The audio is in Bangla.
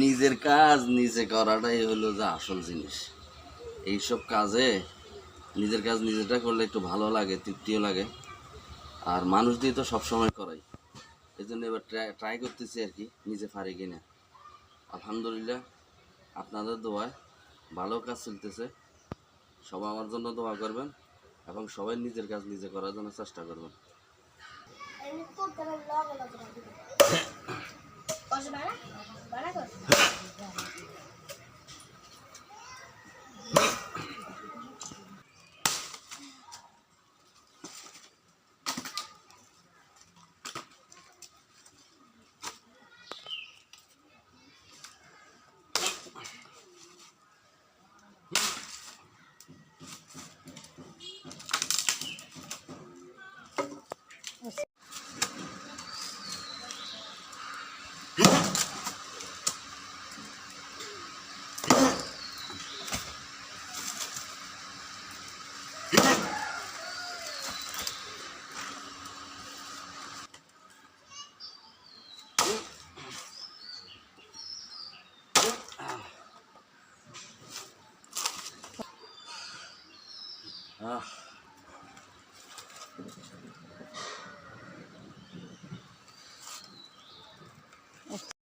নিজের কাজ নিজে করাটাই হলো যে আসল জিনিস। এইসব কাজে নিজের কাজ নিজেটা করলে একটু ভালো লাগে, তৃপ্তিও লাগে। আর মানুষ দিয়ে তো সবসময় করাই, এই জন্য এবার ট্রাই করতেছি আর কি, নিজে পারি কিনা। আলহামদুলিল্লাহ, আপনাদের দোয়ায় ভালো কাজ চলতেছে। সবাই আমার জন্য দোয়া করবেন এবং সবাই নিজের কাজ নিজে করার জন্য চেষ্টা করবেন।